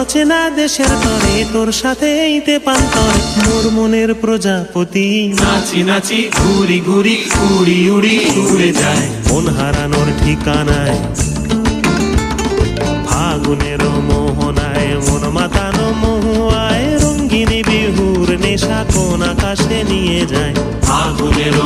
অচেনা দেশের তরে তোর সাথে এইতে পান্তর মোর মনের প্রজাপতি নাচি নাচি ঘুরি ঘুরি উড়ি উড়ি উড়ে যায় মন হারানোর ঠিকানায় ফাগুনের মোহনায় মন মাতানো মহুয়ায় রঙ্গিনী বিহুর নেশা কোন আকাশে নিয়ে যায় ফাগুনের